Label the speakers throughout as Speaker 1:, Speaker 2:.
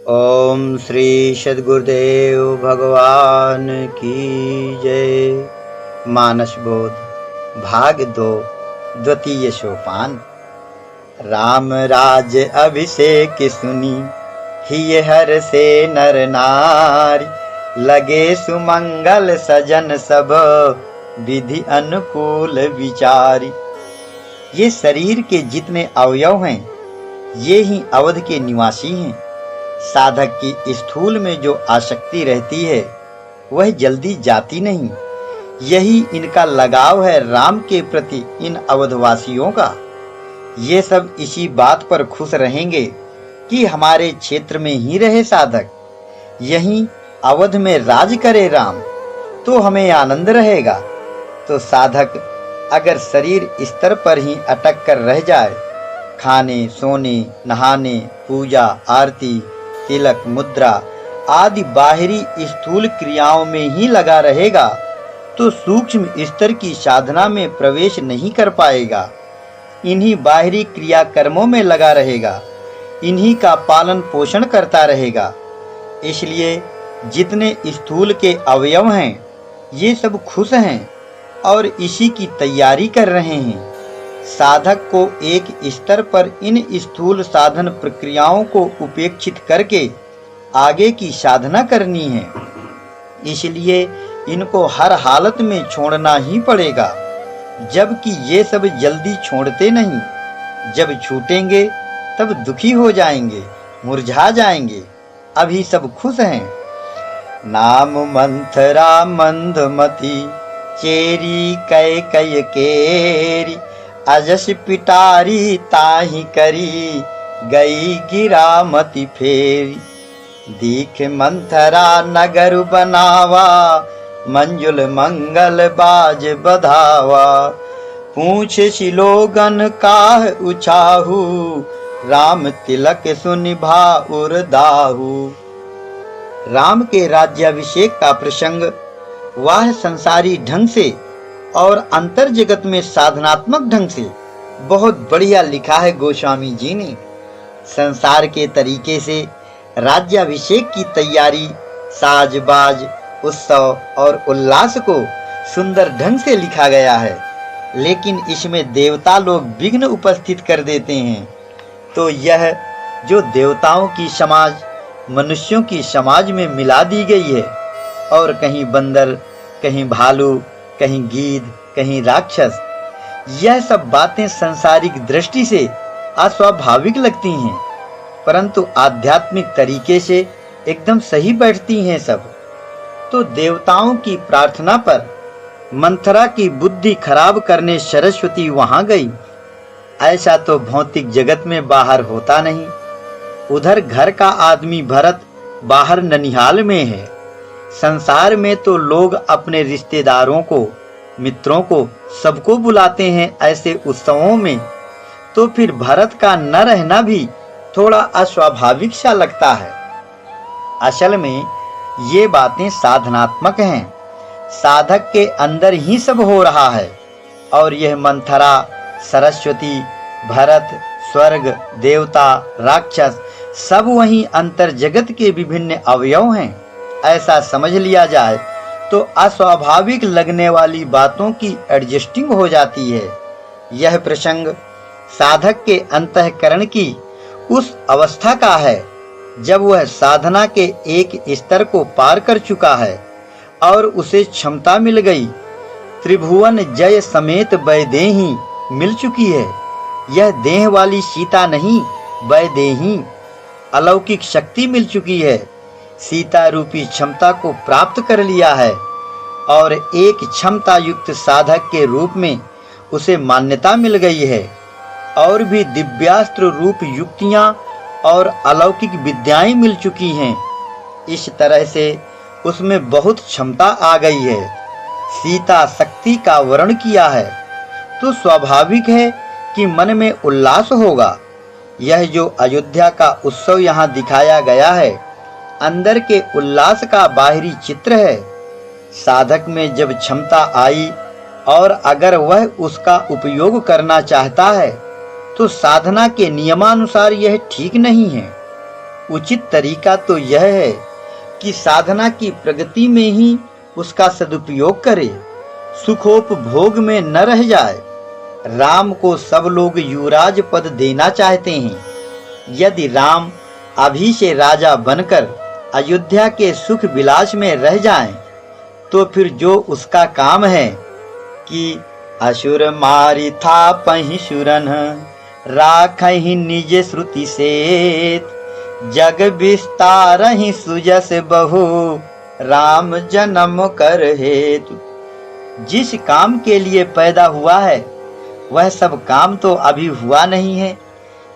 Speaker 1: ओम श्री सद्गुरुदेव भगवान की जय। मानस बोध भाग 2 द्वितीय सोपान। राम राज अभिषेक सुनी हिय हर से नर नारी, लगे सुमंगल सजन सब विधि अनुकूल विचारी। ये शरीर के जितने अवयव हैं ये ही अवध के निवासी हैं। साधक की स्थूल में जो आसक्ति रहती है वह जल्दी जाती नहीं। यही इनका लगाव है राम के प्रति इन अवधवासियों का। ये सब इसी बात पर खुश रहेंगे कि हमारे क्षेत्र में ही रहे साधक, यहीं अवध में राज करे राम, तो हमें आनंद रहेगा। तो साधक अगर शरीर स्तर पर ही अटक कर रह जाए, खाने सोने नहाने पूजा आरती तिलक मुद्रा आदि बाहरी स्थूल क्रियाओं में ही लगा रहेगा, तो सूक्ष्म स्तर की साधना में प्रवेश नहीं कर पाएगा। इन्हीं बाहरी क्रिया कर्मों में लगा रहेगा, इन्हीं का पालन पोषण करता रहेगा। इसलिए जितने स्थूल के अवयव हैं ये सब खुश हैं और इसी की तैयारी कर रहे हैं। साधक को एक स्तर पर इन स्थूल साधन प्रक्रियाओं को उपेक्षित करके आगे की साधना करनी है। इसलिए इनको हर हालत में छोड़ना ही पड़ेगा, जबकि ये सब जल्दी छोड़ते नहीं। जब छूटेंगे तब दुखी हो जाएंगे, मुरझा जाएंगे। अभी सब खुश हैं। नाम मंथरा मंदमती चेरी कै कै केरी, अजस पिटारी ताही करी गई गिरा मति फेरी। दीख मंथरा नगर बनावा, मंजुल मंगल बाज बधावा। पूछ शिलोगन काह उछाहू, राम तिलक सुनिभा उरदाहू। राम के राज्याभिषेक का प्रसंग वह संसारी ढंग से और अंतर जगत में साधनात्मक ढंग से बहुत बढ़िया लिखा है गोस्वामी जी ने। संसार के तरीके से राज्याभिषेक की तैयारी, साजबाज, उत्सव और उल्लास को सुंदर ढंग से लिखा गया है, लेकिन इसमें देवता लोग विघ्न उपस्थित कर देते हैं। तो यह जो देवताओं की समाज मनुष्यों की समाज में मिला दी गई है, और कहीं बंदर कहीं भालू कहीं गीध कहीं राक्षस, यह सब बातें सांसारिक दृष्टि से अस्वाभाविक लगती हैं, परंतु आध्यात्मिक तरीके से एकदम सही बैठती हैं सब। तो देवताओं की प्रार्थना पर मंथरा की बुद्धि खराब करने सरस्वती वहां गई। ऐसा तो भौतिक जगत में बाहर होता नहीं। उधर घर का आदमी भरत बाहर ननिहाल में है। संसार में तो लोग अपने रिश्तेदारों को, मित्रों को, सबको बुलाते हैं ऐसे उत्सवों में, तो फिर भरत का न रहना भी थोड़ा अस्वाभाविक सा लगता है। असल में ये बातें साधनात्मक हैं। साधक के अंदर ही सब हो रहा है, और यह मंथरा, सरस्वती, भरत, स्वर्ग, देवता, राक्षस सब वही अंतर जगत के विभिन्न अवयव हैं। ऐसा समझ लिया जाए तो अस्वाभाविक लगने वाली बातों की एडजस्टिंग हो जाती है। यह प्रसंग साधक के अंतःकरण की उस अवस्था का है जब वह साधना के एक स्तर को पार कर चुका है और उसे क्षमता मिल गई। त्रिभुवन जय समेत वैदेही मिल चुकी है। यह देह वाली सीता नहीं, वैदेही अलौकिक शक्ति मिल चुकी है। सीता रूपी क्षमता को प्राप्त कर लिया है और एक क्षमता युक्त साधक के रूप में उसे मान्यता मिल गई है, और भी दिव्यास्त्र रूप युक्तियां और अलौकिक विद्याएं मिल चुकी हैं। इस तरह से उसमें बहुत क्षमता आ गई है। सीता शक्ति का वर्ण किया है तो स्वाभाविक है कि मन में उल्लास होगा। यह जो अयोध्या का उत्सव यहाँ दिखाया गया है, अंदर के उल्लास का बाहरी चित्र है। साधक में जब क्षमता आई और अगर वह उसका उपयोग करना चाहता है तो साधना के नियमानुसार यह ठीक नहीं है। उचित तरीका तो यह है कि साधना की प्रगति में ही उसका सदुपयोग करे, सुखोपभोग में न रह जाए। राम को सब लोग युवराज पद देना चाहते हैं। यदि राम अभी से राजा बनकर अयोध्या के सुख विलास में रह जाएं, तो फिर जो उसका काम है कि असुर मारी था पहि सुरन, राखहि निज श्रुति सेत, जग विस्तारहि सुजस बहु, राम जन्म कर हेतु। जिस काम के लिए पैदा हुआ है वह सब काम तो अभी हुआ नहीं है,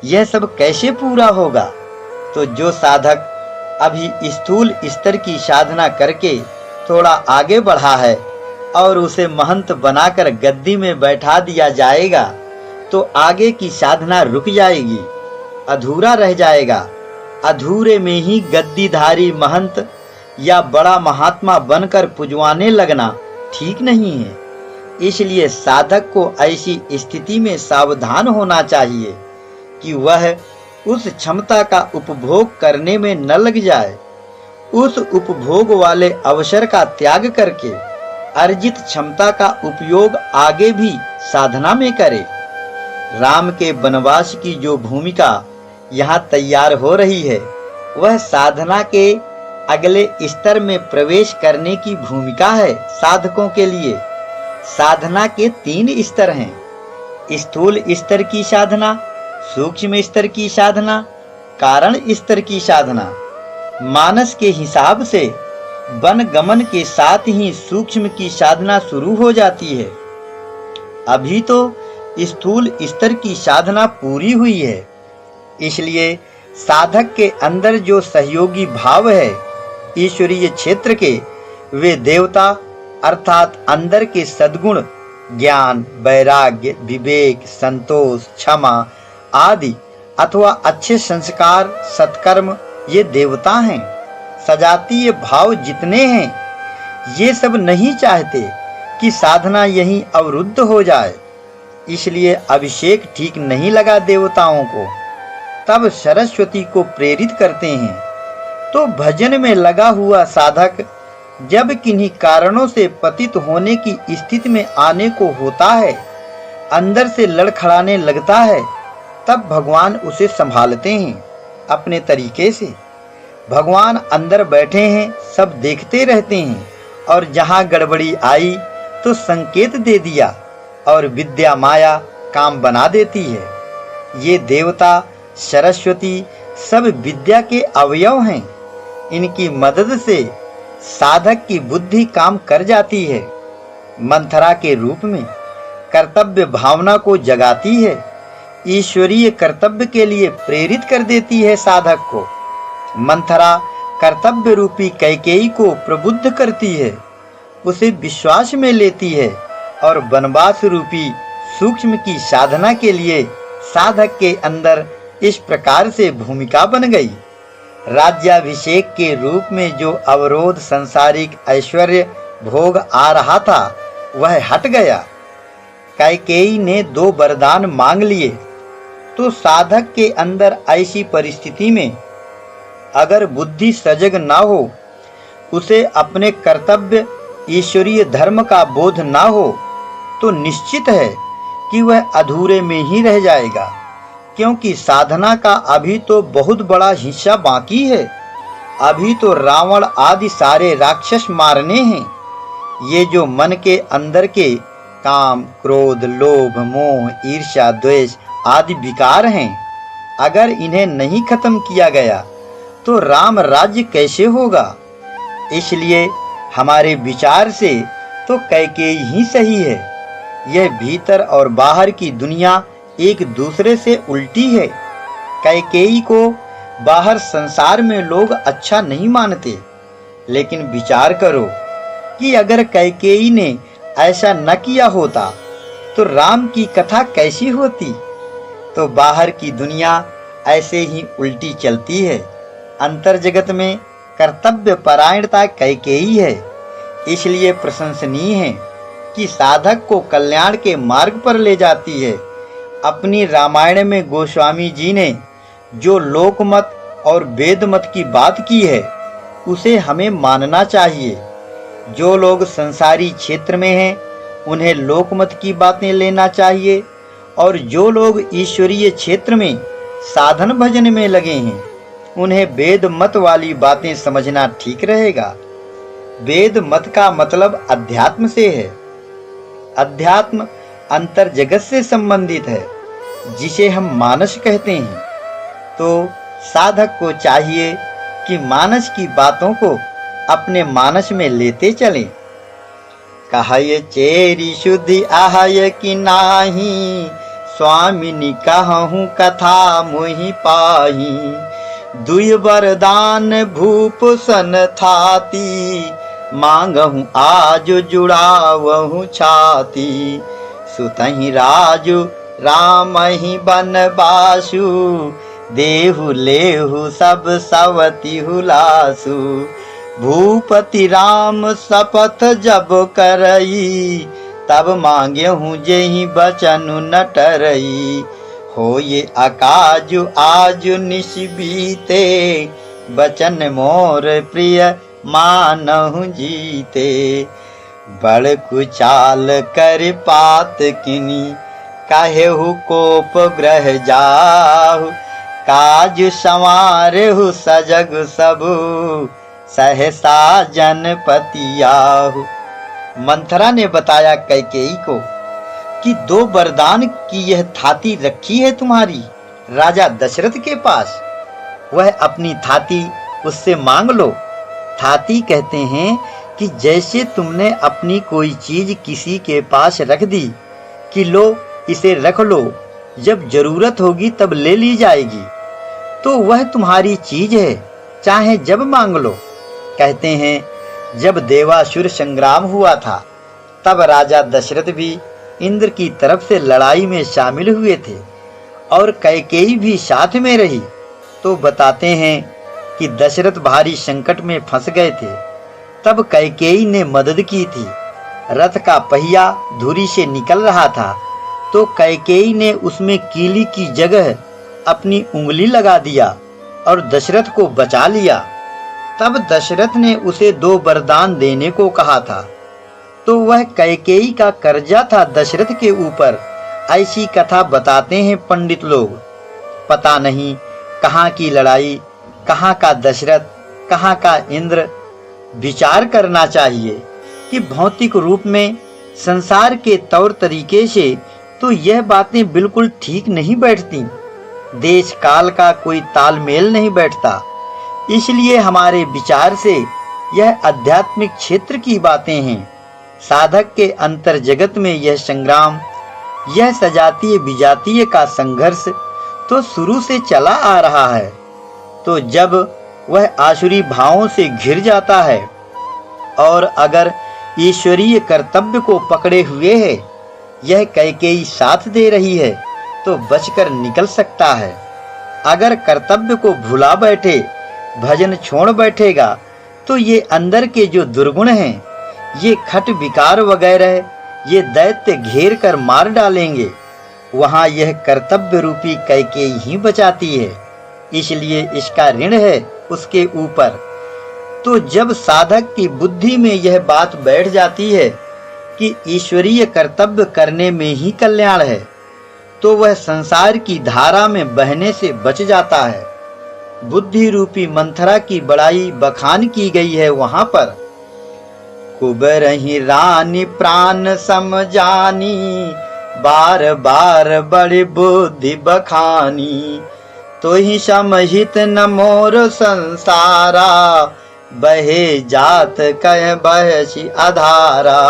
Speaker 1: यह सब कैसे पूरा होगा? तो जो साधक अभी स्थूल स्तर की साधना करके थोड़ा आगे बढ़ा है और उसे महंत बनाकर गद्दी में बैठा दिया जाएगा, तो आगे की साधना रुक जाएगी, अधूरा रह जाएगा। अधूरे में ही गद्दीधारी महंत या बड़ा महात्मा बनकर पुजवाने लगना ठीक नहीं है। इसलिए साधक को ऐसी स्थिति में सावधान होना चाहिए कि वह उस क्षमता का उपभोग करने में न लग जाए। उस उपभोग वाले अवसर का त्याग करके अर्जित क्षमता का उपयोग आगे भी साधना में करे। राम के वनवास की जो भूमिका यहाँ तैयार हो रही है, वह साधना के अगले स्तर में प्रवेश करने की भूमिका है। साधकों के लिए साधना के 3 स्तर हैं: स्थूल स्तर की साधना, सूक्ष्म स्तर की साधना, कारण स्तर की साधना। मानस के हिसाब से वन गमन के साथ ही सूक्ष्म की साधना शुरू हो जाती है। अभी तो स्थूल स्तर की साधना पूरी हुई है, इसलिए साधक के अंदर जो सहयोगी भाव है ईश्वरीय क्षेत्र के, वे देवता अर्थात अंदर के सद्गुण ज्ञान, वैराग्य, विवेक, संतोष, क्षमा आदि अथवा अच्छे संस्कार, सत्कर्म, ये देवता हैं। सजातीय भाव जितने हैं, ये सब नहीं चाहते कि साधना यहीं अवरुद्ध हो जाए, इसलिए अभिषेक ठीक नहीं लगा देवताओं को। तब सरस्वती को प्रेरित करते हैं। तो भजन में लगा हुआ साधक जब किन्हीं कारणों से पतित होने की स्थिति में आने को होता है, अंदर से लड़खड़ाने लगता है, तब भगवान उसे संभालते हैं अपने तरीके से। भगवान अंदर बैठे हैं, सब देखते रहते हैं, और जहां गड़बड़ी आई तो संकेत दे दिया और विद्या माया काम बना देती है। ये देवता सरस्वती सब विद्या के अवयव हैं। इनकी मदद से साधक की बुद्धि काम कर जाती है। मंथरा के रूप में कर्तव्य भावना को जगाती है, ईश्वरीय कर्तव्य के लिए प्रेरित कर देती है साधक को। मंथरा कर्तव्य रूपी कैकेयी को प्रबुद्ध करती है, उसे विश्वास में लेती है और वनवास रूपी सूक्ष्म की साधना के लिए साधक के अंदर इस प्रकार से भूमिका बन गई। राज्याभिषेक के रूप में जो अवरोध सांसारिक ऐश्वर्य भोग आ रहा था, वह हट गया। कैकेयी ने 2 वरदान मांग लिए। तो साधक के अंदर ऐसी परिस्थिति में अगर बुद्धि सजग ना हो, उसे अपने कर्तव्य ईश्वरीय धर्म का बोध ना हो, तो निश्चित है कि वह अधूरे में ही रह जाएगा, क्योंकि साधना का अभी तो बहुत बड़ा हिस्सा बाकी है। अभी तो रावण आदि सारे राक्षस मारने हैं। ये जो मन के अंदर के काम, क्रोध, लोभ, मोह, ईर्ष्या, द्वेष आदि विकार हैं, अगर इन्हें नहीं खत्म किया गया तो राम राज्य कैसे होगा? इसलिए हमारे विचार से तो कैकेयी ही सही है। यह भीतर और बाहर की दुनिया एक दूसरे से उल्टी है। कैकेयी को बाहर संसार में लोग अच्छा नहीं मानते, लेकिन विचार करो कि अगर कैकेयी ने ऐसा न किया होता तो राम की कथा कैसी होती? तो बाहर की दुनिया ऐसे ही उल्टी चलती है। अंतर जगत में कर्तव्य परायणता कैकेयी है। इसलिए प्रशंसनीय है कि साधक को कल्याण के मार्ग पर ले जाती है। अपनी रामायण में गोस्वामी जी ने जो लोकमत और वेद मत की बात की है उसे हमें मानना चाहिए। जो लोग संसारी क्षेत्र में हैं उन्हें लोकमत की बातें लेना चाहिए, और जो लोग ईश्वरीय क्षेत्र में साधन भजन में लगे हैं उन्हें वेद मत वाली बातें समझना ठीक रहेगा। वेद मत का मतलब अध्यात्म से है। अध्यात्म अंतर जगत से संबंधित है, जिसे हम मानस कहते हैं। तो साधक को चाहिए कि मानस की बातों को अपने मानस में लेते चलें। कहय चेरी शुद्धि आहय कि नाही, स्वामिनी कहूँ कथा मोहि पाही। दुय वरदान भूप सन थाती, मांगहूँ आज जुड़ावहूँ छाती। सुतहि राजु रामहि बनवासु, देहु लेहु सब सवति हुलासु। भूपति राम शपथ जब करई, तब मांगे हूँ जेहि बचनु न टरई। हो ये अकाजु आजु निश बीते, बचन मोर प्रिय मानहु जीते। बड़ कुचाल कर पात किनी, काहेहु कोप ग्रह जाहु। काज संवारेहु सजग सबु, सहसा जनपति आहु। मंथरा ने बताया कैकेयी को कि 2 वरदान की यह थाती रखी है तुम्हारी राजा दशरथ के पास, वह अपनी थाती उससे मांग लो। थाती कहते हैं कि जैसे तुमने अपनी कोई चीज किसी के पास रख दी कि लो इसे रख लो, जब जरूरत होगी तब ले ली जाएगी, तो वह तुम्हारी चीज है, चाहे जब मांग लो। कहते हैं जब देवासुर संग्राम हुआ था तब राजा दशरथ भी इंद्र की तरफ से लड़ाई में शामिल हुए थे और कैकेयी भी साथ में रही। तो बताते हैं कि दशरथ भारी संकट में फंस गए थे, तब कैकेयी ने मदद की थी। रथ का पहिया धुरी से निकल रहा था तो कैकेयी ने उसमें कीली की जगह अपनी उंगली लगा दिया और दशरथ को बचा लिया। तब दशरथ ने उसे 2 वरदान देने को कहा था, तो वह कैकेयी का कर्जा था दशरथ के ऊपर। ऐसी कथा बताते हैं पंडित लोग। पता नहीं कहाँ की लड़ाई, कहाँ का दशरथ, कहाँ का इंद्र। विचार करना चाहिए कि भौतिक रूप में संसार के तौर तरीके से तो यह बातें बिल्कुल ठीक नहीं बैठती। देश काल का कोई तालमेल नहीं बैठता। इसलिए हमारे विचार से यह आध्यात्मिक क्षेत्र की बातें हैं। साधक के अंतर जगत में यह संग्राम, यह सजातीय विजातीय का संघर्ष तो शुरू से चला आ रहा है। तो जब वह आसुरी भावों से घिर जाता है और अगर ईश्वरीय कर्तव्य को पकड़े हुए है, यह कैकेयी साथ दे रही है, तो बचकर निकल सकता है। अगर कर्तव्य को भुला बैठे, भजन छोड़ बैठेगा, तो ये अंदर के जो दुर्गुण हैं, ये खट विकार वगैरह, ये दैत्य घेर कर मार डालेंगे। वहां यह कर्तव्य रूपी कैकेयी ही बचाती है, इसलिए इसका ऋण है उसके ऊपर। तो जब साधक की बुद्धि में यह बात बैठ जाती है कि ईश्वरीय कर्तव्य करने में ही कल्याण है, तो वह संसार की धारा में बहने से बच जाता है। बुद्धि रूपी मंथरा की बड़ाई बखान की गई है वहां पर। कुबरहि रानी प्राण समझानी, बार बार बड़ी बुद्धि बखानी। तो ही समहित न मोर संसारा, बहे जात कह बहसी अधारा।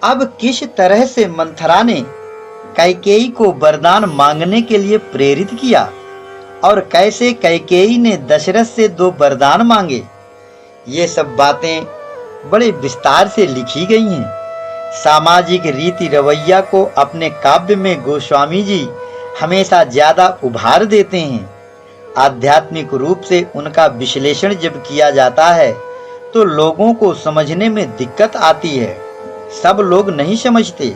Speaker 1: अब किस तरह से मंथरा ने कैकेयी को वरदान मांगने के लिए प्रेरित किया और कैसे कैकेयी ने दशरथ से 2 वरदान मांगे, ये सब बातें बड़े विस्तार से लिखी गई हैं। सामाजिक रीति रवैया को अपने काव्य में गोस्वामी जी हमेशा ज्यादा उभार देते हैं। आध्यात्मिक रूप से उनका विश्लेषण जब किया जाता है तो लोगों को समझने में दिक्कत आती है। सब लोग नहीं समझते,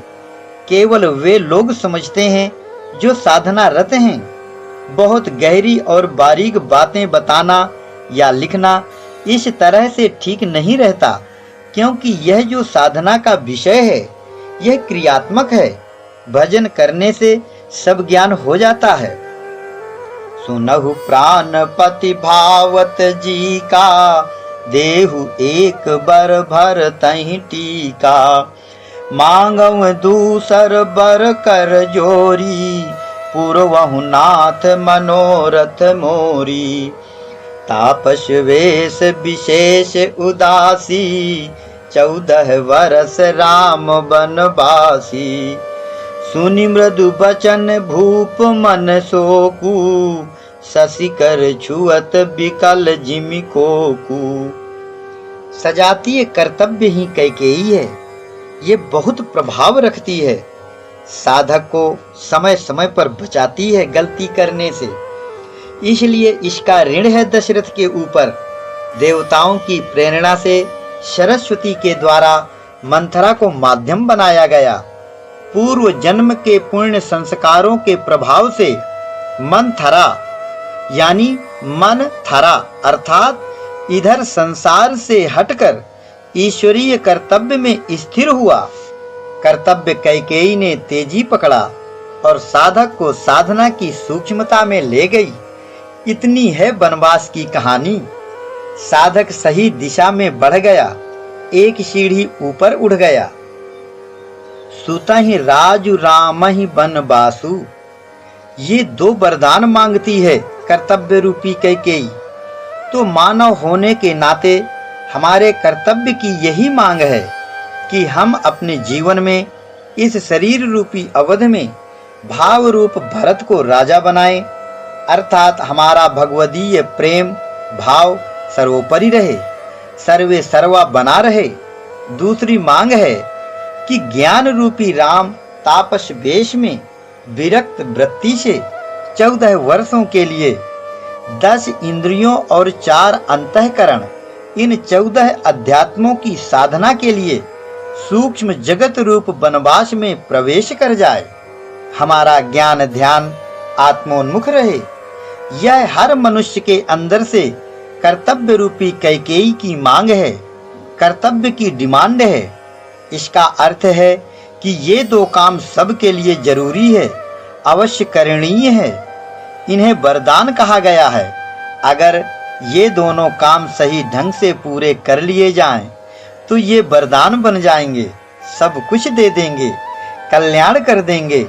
Speaker 1: केवल वे लोग समझते हैं जो साधना रत हैं। बहुत गहरी और बारीक बातें बताना या लिखना इस तरह से ठीक नहीं रहता, क्योंकि यह जो साधना का विषय है यह क्रियात्मक है। भजन करने से सब ज्ञान हो जाता है। सुनहु प्राणपति भावत जी का, देहु एक बर भर तहि टीका। मांगव दूसर बर कर जोरी, पूर्वहु नाथ मनोरथ मोरी। तापस वेश विशेष उदासी, 14 वर्ष राम बनवासी। सुनि मृदु बचन भूप मन सोकू, शशि कर छुअत विकल जिमि कोकू। सजातीय कर्तव्य ही कैकेयी है, ये बहुत प्रभाव रखती है। साधक को समय समय पर बचाती है गलती करने से, इसलिए इसका ऋण है दशरथ के ऊपर। देवताओं की प्रेरणा से सरस्वती के द्वारा मंथरा को माध्यम बनाया गया। पूर्व जन्म के पुण्य संस्कारों के प्रभाव से मंथरा यानी मन थरा अर्थात इधर संसार से हटकर ईश्वरीय कर्तव्य में स्थिर हुआ। कर्तव्य कैकेयी ने तेजी पकड़ा और साधक को साधना की सूक्ष्मता में ले गई। इतनी है वनवास की कहानी। साधक सही दिशा में बढ़ गया, एक सीढ़ी ऊपर उठ गया। सुतहि राजु रामहि बनवासु, ये 2 वरदान मांगती है कर्तव्य रूपी कैकेयी। तो मानव होने के नाते हमारे कर्तव्य की यही मांग है कि हम अपने जीवन में इस शरीर रूपी अवध में भाव रूप भरत को राजा बनाएं, अर्थात हमारा भगवदीय प्रेम भाव सर्वोपरि रहे, सर्वे सर्वा बना रहे। दूसरी मांग है कि ज्ञान रूपी राम तापस वेश में विरक्त वृत्ति से 14 वर्षों के लिए 10 इंद्रियों और 4 अंतःकरण, इन 14 अध्यात्मों की साधना के लिए सूक्ष्म जगत रूप वनवास में प्रवेश कर जाए। हमारा ज्ञान ध्यान आत्मोन्मुख रहे। यह हर मनुष्य के अंदर से कर्तव्य रूपी कैकेयी की मांग है, कर्तव्य की डिमांड है। इसका अर्थ है कि ये 2 काम सबके लिए जरूरी है, अवश्य करणीय है। इन्हें वरदान कहा गया है। अगर ये दोनों काम सही ढंग से पूरे कर लिए जाएं, तो ये वरदान बन जाएंगे, सब कुछ दे देंगे, कल्याण कर देंगे।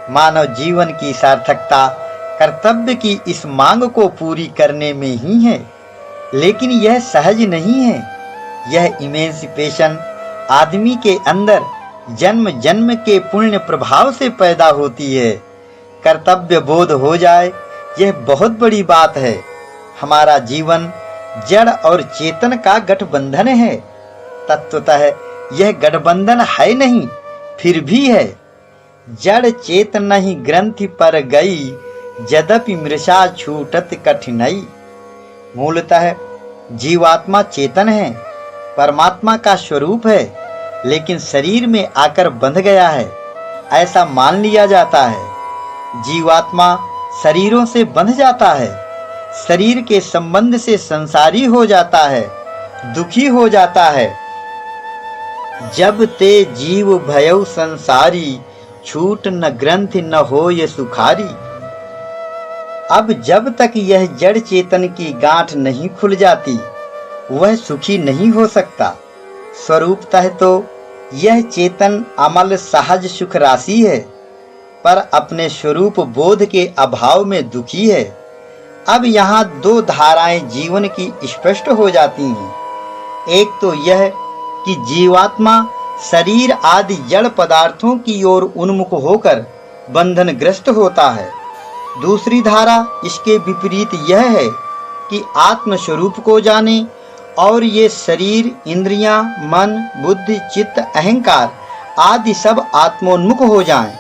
Speaker 1: मानव जीवन की सार्थकता कर्तव्य की इस मांग को पूरी करने में ही है, लेकिन यह सहज नहीं है। यह इमेंसिपेशन आदमी के अंदर जन्म जन्म के पुण्य प्रभाव से पैदा होती है। कर्तव्य बोध हो जाए, यह बहुत बड़ी बात है। हमारा जीवन जड़ और चेतन का गठबंधन है। तत्वतः यह गठबंधन है नहीं, फिर भी है। जड़ चेतन नहीं ग्रंथि पर गई, यद्यपि मृषा छूटत कठिनाई। मूलतः जीवात्मा चेतन है, परमात्मा का स्वरूप है, लेकिन शरीर में आकर बंध गया है, ऐसा मान लिया जाता है। जीवात्मा शरीरों से बंध जाता है, शरीर के संबंध से संसारी हो जाता है, दुखी हो जाता है। जब ते जीव भयउ संसारी, छूट न ग्रंथि न होय सुखारी। अब जब तक यह जड़ चेतन की गांठ नहीं खुल जाती, वह सुखी नहीं हो सकता। स्वरूपतः तो यह चेतन अमल सहज सुख राशि है, पर अपने स्वरूप बोध के अभाव में दुखी है। अब यहाँ 2 धाराएं जीवन की स्पष्ट हो जाती हैं। एक तो यह कि जीवात्मा शरीर आदि जड़ पदार्थों की ओर उन्मुख होकर बंधनग्रस्त होता है। दूसरी धारा इसके विपरीत यह है कि आत्म स्वरूप को जाने और ये शरीर, इंद्रियां, मन, बुद्धि, चित्त, अहंकार आदि सब आत्मोन्मुख हो जाएं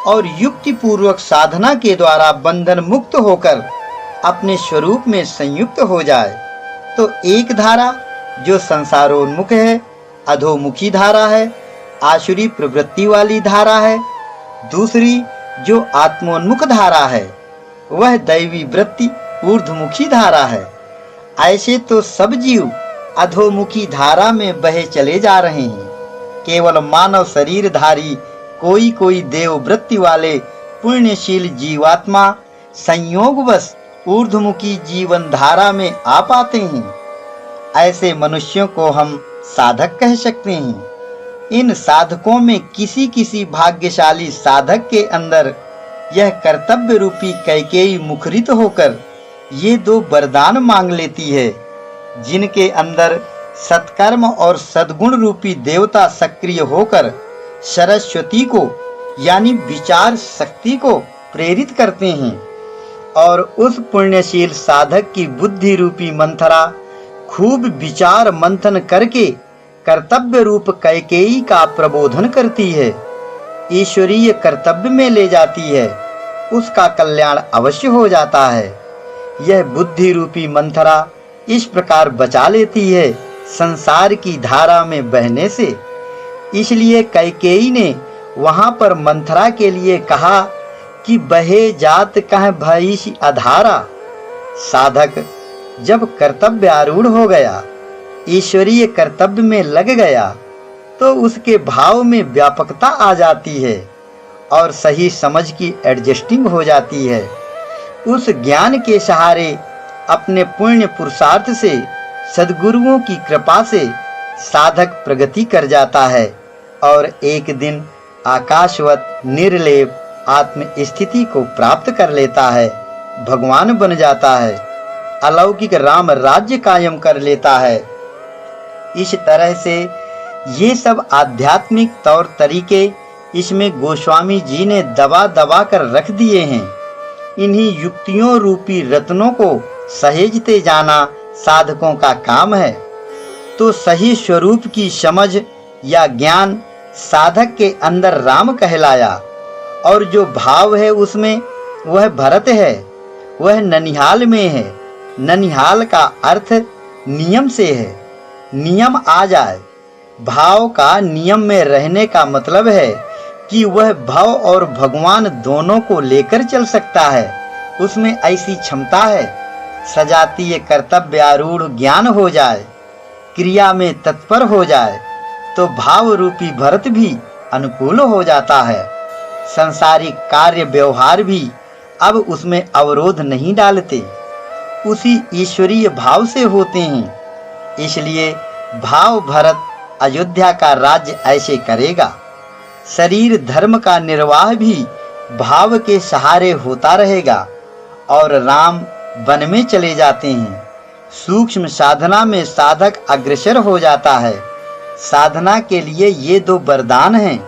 Speaker 1: और युक्ति पूर्वक साधना के द्वारा बंधन मुक्त होकर अपने स्वरूप में संयुक्त हो जाए। तो एक धारा जो संसारोन्मुख है, अधोमुखी धारा है, आसुरी प्रवृत्ति वाली धारा है। दूसरी जो आत्मोन्मुख धारा है, वह दैवी वृत्ति ऊर्ध्वमुखी धारा है। ऐसे तो सब जीव अधोमुखी धारा में बहे चले जा रहे हैं। केवल मानव शरीरधारी कोई कोई देव वृत्ति वाले पुण्यशील जीवात्मा संयोगवश ऊर्ध्वमुखी जीवन धारा में आ पाते हैं। ऐसे मनुष्यों को हम साधक कह सकते हैं। इन साधकों में किसी किसी भाग्यशाली साधक के अंदर यह कर्तव्य रूपी कैकेयी मुखरित होकर ये दो वरदान मांग लेती है, जिनके अंदर सत्कर्म और सद्गुण रूपी देवता सक्रिय होकर सरस्वती को यानी विचार शक्ति को प्रेरित करते हैं और उस पुण्यशील साधक की बुद्धि रूपी मंथरा खूब विचार मंथन करके कर्तव्य रूप कैकेयी का प्रबोधन करती है, ईश्वरीय कर्तव्य में ले जाती है। उसका कल्याण अवश्य हो जाता है। यह बुद्धि रूपी मंथरा इस प्रकार बचा लेती है संसार की धारा में बहने से। इसलिए कैकेयी ने वहां पर मंथरा के लिए कहा कि बहे जात कह भईस अधारा। साधक जब कर्तव्य आरूढ़ हो गया, ईश्वरीय कर्तव्य में लग गया, तो उसके भाव में व्यापकता आ जाती है और सही समझ की एडजस्टिंग हो जाती है। उस ज्ञान के सहारे अपने पुण्य पुरुषार्थ से, सद्गुरुओं की कृपा से साधक प्रगति कर जाता है और एक दिन आकाशवत निर्लेप आत्म स्थिति को प्राप्त कर लेता है, भगवान बन जाता है, अलौकिक राम राज्य कायम कर लेता है। इस तरह से ये सब आध्यात्मिक तौर तरीके इसमें गोस्वामी जी ने दबा दबा कर रख दिए हैं। इन्हीं युक्तियों रूपी रत्नों को सहेजते जाना साधकों का काम है। तो सही स्वरूप की समझ या ज्ञान साधक के अंदर राम कहलाया और जो भाव है उसमें वह भरत है, वह ननिहाल में है। ननिहाल का अर्थ नियम से है। नियम आ जाए। भाव का नियम में रहने का मतलब है कि वह भाव और भगवान दोनों को लेकर चल सकता है। उसमें ऐसी क्षमता है। सजातीय कर्तव्य आरूढ़ ज्ञान हो जाए, क्रिया में तत्पर हो जाए, तो भाव रूपी भरत भी अनुकूल हो जाता है। संसारिक कार्य व्यवहार भी अब उसमें अवरोध नहीं डालते, उसी ईश्वरीय भाव से होते हैं। इसलिए भाव भरत अयोध्या का राज्य ऐसे करेगा। शरीर धर्म का निर्वाह भी भाव के सहारे होता रहेगा और राम वन में चले जाते हैं। सूक्ष्म साधना में साधक अग्रसर हो जाता है। साधना के लिए ये दो वरदान हैं।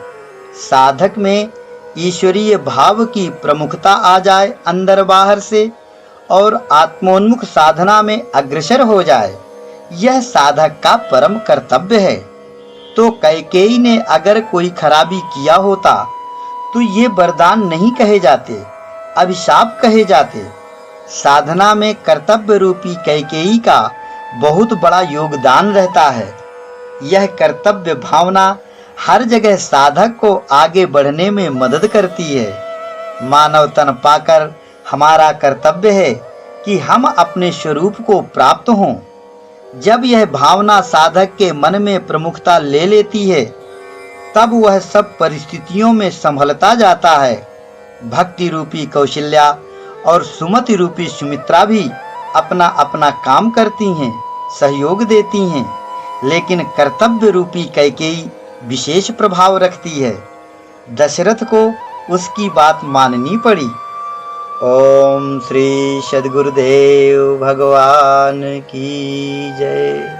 Speaker 1: साधक में ईश्वरीय भाव की प्रमुखता आ जाए अंदर बाहर से और आत्मोन्मुख साधना में अग्रसर हो जाए, यह साधक का परम कर्तव्य है। तो कैकेयी ने अगर कोई खराबी किया होता तो ये वरदान नहीं कहे जाते, अभिशाप कहे जाते। साधना में कर्तव्य रूपी कैकेयी का बहुत बड़ा योगदान रहता है। यह कर्तव्य भावना हर जगह साधक को आगे बढ़ने में मदद करती है। मानव तन पाकर हमारा कर्तव्य है कि हम अपने स्वरूप को प्राप्त हों। जब यह भावना साधक के मन में प्रमुखता ले लेती है, तब वह सब परिस्थितियों में संभलता जाता है। भक्ति रूपी कौशल्या और सुमति रूपी सुमित्रा भी अपना अपना काम करती हैं, सहयोग देती हैं, लेकिन कर्तव्य रूपी कैकेयी विशेष प्रभाव रखती है। दशरथ को उसकी बात माननी पड़ी। ओम श्री सद्गुरुदेव भगवान की जय।